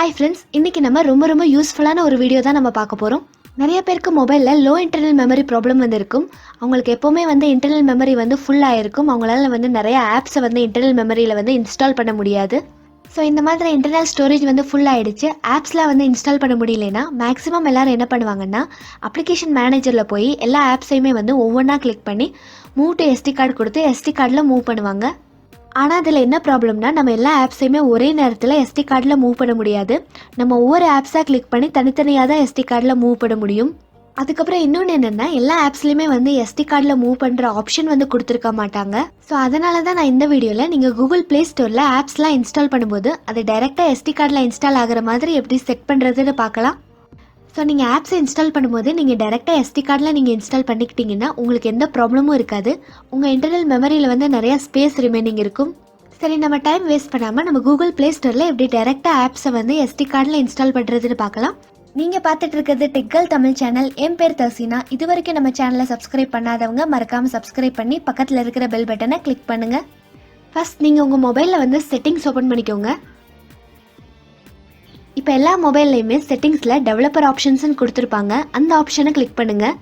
Hi friends, இன்றைக்கி நம்ம ரொம்ப யூஸ்ஃபுல்லான ஒரு வீடியோ தான் நம்ம பார்க்க போகிறோம். நிறைய பேருக்கு மொபைலில் லோ இன்டர்னல் மெமரி ப்ராப்ளம் இருக்கும். அவங்களுக்கு எப்போவுமே இன்டர்னல் மெமரி ஃபுல்லாக இருக்கும். அவங்களால நிறைய ஆப்ஸை இன்டர்னல் மெமரியில் இன்ஸ்டால் பண்ண முடியாது. ஸோ இந்த மாதிரி இன்டர்னல் ஸ்டோரேஜ் ஃபுல் ஆகிடுச்சு, ஆப்ஸ்லாம் இன்ஸ்டால் பண்ண முடியலனா மேக்ஸிமம் எல்லோரும் என்ன பண்ணுவாங்கன்னா அப்ளிகேஷன் மேனேஜரில் போய் எல்லா ஆப்ஸையுமே ஒவ்வொன்றா கிளிக் பண்ணி மூவ் டு எஸ்டி கார்டு கொடுத்து எஸ்டி கார்டில் மூவ் பண்ணுவாங்க. ஆனால் அதில் என்ன ப்ராப்ளம்னா, நம்ம எல்லா ஆப்ஸையுமே ஒரே நேரத்தில் எஸ்டி கார்டில் மூவ் பண்ண முடியாது. நம்ம ஒவ்வொரு ஆப்ஸாக கிளிக் பண்ணி தனித்தனியாக தான் எஸ்டி கார்டில் மூவ் பண்ண முடியும். அதுக்கப்புறம் இன்னொன்று என்னென்னா, எல்லா ஆப்ஸ்லையுமே எஸ்டி கார்டில் மூவ் பண்ணுற ஆப்ஷன் கொடுத்துருக்க மாட்டாங்க. ஸோ அதனால தான் நான் இந்த வீடியோவில் நீங்கள் கூகுள் ப்ளே ஸ்டோரில் ஆப்ஸ்லாம் இன்ஸ்டால் பண்ணும்போது அது டைரெக்டாக எஸ்டி கார்டில் இன்ஸ்டால் ஆகிற மாதிரி எப்படி செட் பண்ணுறதுன்னு பார்க்கலாம். ஸோ நீங்கள் ஆப்ஸை இன்ஸ்டால் பண்ணும்போது நீங்கள் டேரெக்டாக எஸ்டி கார்டில் நீங்கள் இன்ஸ்டால் பண்ணிக்கிட்டிங்கன்னா உங்களுக்கு எந்த ப்ராப்ளமும் இருக்காது. உங்கள் இன்டர்னல் மெமரியில் நிறையா ஸ்பேஸ் ரிமைனிங் இருக்கும். சரி, நம்ம டைம் வேஸ்ட் பண்ணாமல் நம்ம கூகுள் ப்ளே ஸ்டோரில் எப்படி டேரெக்டாக ஆப்ஸை எஸ்டி கார்டில் இன்ஸ்டால் பண்ணுறதுன்னு பார்க்கலாம். நீங்கள் பார்த்துட்டு இருக்கிறது டெக்கல் தமிழ் சேனல். என் பேர் தஹ்சீனா. இது வரைக்கும் நம்ம சேனலை சப்ஸ்கிரைப் பண்ணாதவங்க மறக்காமல் சப்ஸ்கிரைப் பண்ணி பக்கத்தில் இருக்கிற பெல் பட்டனை கிளிக் பண்ணுங்கள். ஃபர்ஸ்ட் நீங்கள் உங்கள் மொபைலில் செட்டிங்ஸ் ஓப்பன் பண்ணிக்கோங்க. இப்போ எல்லா மொபைல்லையுமே செட்டிங்ஸில் டெவலப்பர் ஆப்ஷன்ஸ்னு கொடுத்துருப்பாங்க. அந்த ஆப்ஷனை கிளிக் பண்ணுங்கள்.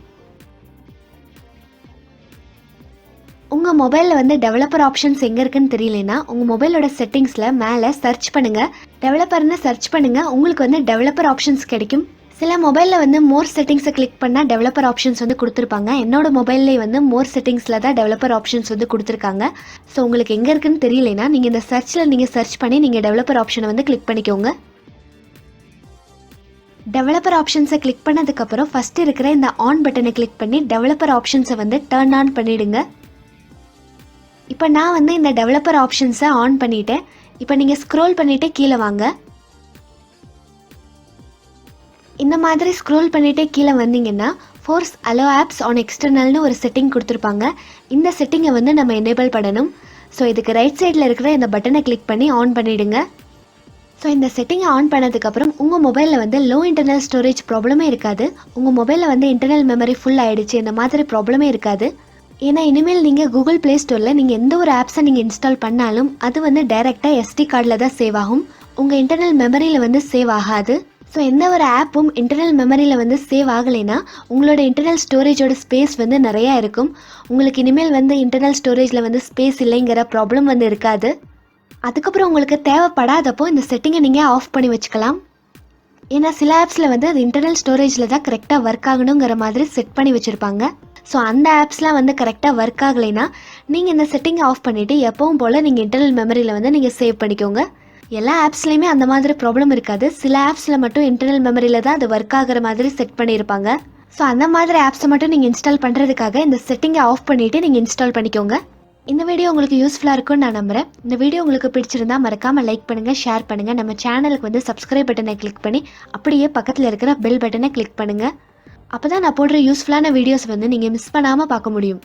உங்கள் மொபைலில் டெவலப்பர் ஆப்ஷன்ஸ் எங்கே இருக்குன்னு தெரியலனா உங்கள் மொபைலோட செட்டிங்ஸில் மேலே சர்ச் பண்ணுங்கள். டெவலப்பர்னு சர்ச் பண்ணுங்கள். உங்களுக்கு டெவலப்பர் ஆப்ஷன்ஸ் கிடைக்கும். சில மொபைலில் மோர் செட்டிங்ஸை கிளிக் பண்ணால் டெவலப்பர் ஆப்ஷன்ஸ் கொடுத்துருப்பாங்க. என்னோட மொபைல்லே மோர் செட்டிங்ஸில் தான் டெவலப்பர் ஆப்ஷன்ஸ் கொடுத்துருக்காங்க. ஸோ உங்களுக்கு எங்கே இருக்குன்னு தெரியலனா நீங்கள் இந்த சர்ச்சில் நீங்கள் சர்ச் பண்ணி நீங்கள் டெவலப்பர் ஆப்ஷனை கிளிக் பண்ணிக்கோங்க. டெவலப்பர் ஆப்ஷன்ஸை கிளிக் பண்ணதுக்கப்புறம் ஃபஸ்ட்டு இருக்கிற இந்த ஆன் பட்டனை கிளிக் பண்ணி டெவலப்பர் ஆப்ஷன்ஸை டர்ன் ஆன் பண்ணிவிடுங்க. இப்போ நான் இந்த டெவலப்பர் ஆப்ஷன்ஸை ஆன் பண்ணிவிட்டேன். இப்போ நீங்கள் ஸ்க்ரோல் பண்ணிவிட்டு கீழே வாங்க. இந்த மாதிரி ஸ்க்ரோல் பண்ணிவிட்டே கீழே வந்தீங்கன்னா ஃபோர்ஸ் அலோ ஆப்ஸ் ஆன் எக்ஸ்டர்னல்னு ஒரு செட்டிங் கொடுத்துருப்பாங்க. இந்த செட்டிங்கை நம்ம எனேபிள் பண்ணணும். ஸோ இதுக்கு ரைட் சைடில் இருக்கிற இந்த பட்டனை கிளிக் பண்ணி ஆன் பண்ணிவிடுங்க. ஸோ இந்த செட்டிங்கை ஆன் பண்ணதுக்கப்புறம் உங்கள் மொபைலில் லோ இன்டர்னல் ஸ்டோரேஜ் ப்ராப்ளமே இருக்காது. உங்கள் மொபைலில் இன்டர்னல் மெமரி ஃபுல் ஆகிடுச்சு இந்த மாதிரி ப்ராப்ளமே இருக்காது. ஏன்னா இனிமேல் நீங்கள் கூகுள் ப்ளே ஸ்டோரில் நீங்கள் எந்த ஒரு ஆப்ஸை நீங்கள் இன்ஸ்டால் பண்ணாலும் அது டைரெக்டாக எஸ்டி கார்டில் தான் சேவ் ஆகும். உங்கள் இன்டர்னல் மெமரியில் சேவ் ஆகாது. ஸோ எந்த ஒரு ஆப்பும் இன்டர்னல் மெமரியில் சேவ் ஆகலைன்னா உங்களோட இன்டர்னல் ஸ்டோரேஜோட ஸ்பேஸ் நிறையா இருக்கும். உங்களுக்கு இனிமேல் இன்டர்னல் ஸ்டோரேஜில் ஸ்பேஸ் இல்லைங்கிற ப்ராப்ளம் இருக்காது. அதுக்கப்புறம் உங்களுக்கு தேவைப்படாதப்போ இந்த செட்டிங்கை நீங்கள் ஆஃப் பண்ணி வச்சுக்கலாம். ஏன்னா சில ஆப்ஸில் அது இன்டர்னல் ஸ்டோரேஜில் தான் கரெக்டாக ஒர்க் ஆகணுங்கிற மாதிரி செட் பண்ணி வச்சுருப்பாங்க. ஸோ அந்த ஆப்ஸ்லாம் கரெக்டாக ஒர்க் ஆகலைன்னா நீங்கள் இந்த செட்டிங்கை ஆஃப் பண்ணிவிட்டு எப்பவும் போல் நீங்கள் இன்டர்னல் மெமரியில் நீங்கள் சேவ் பண்ணிக்கோங்க. எல்லா ஆப்ஸ்லேயுமே அந்த மாதிரி ப்ராப்ளம் இருக்காது. சில ஆப்ஸில் மட்டும் இன்டர்னல் மெமரியில் தான் அது ஒர்க் ஆகிற மாதிரி செட் பண்ணியிருப்பாங்க. ஸோ அந்த மாதிரி ஆப்ஸை மட்டும் நீங்கள் இன்ஸ்டால் பண்ணுறதுக்காக இந்த செட்டிங்கை ஆஃப் பண்ணிவிட்டு நீங்கள் இன்ஸ்டால் பண்ணிக்கோங்க. இந்த வீடியோ உங்களுக்கு யூஸ்ஃபுல்லாக இருக்கும்னு நான் நம்புகிறேன். இந்த வீடியோ உங்களுக்கு பிடிச்சிருந்தா மறக்காமல் லைக் பண்ணுங்கள், ஷேர் பண்ணுங்கள். நம்ம சேனலுக்கு சப்ஸ்கிரைப் பட்டனை கிளிக் பண்ணி அப்படியே பக்கத்தில் இருக்கிற பெல் பட்டனை கிளிக் பண்ணுங்கள். அப்போ தான் நான் போடுற யூஸ்ஃபுல்லான வீடியோஸ் நீங்கள் மிஸ் பண்ணாமல் பார்க்க முடியும்.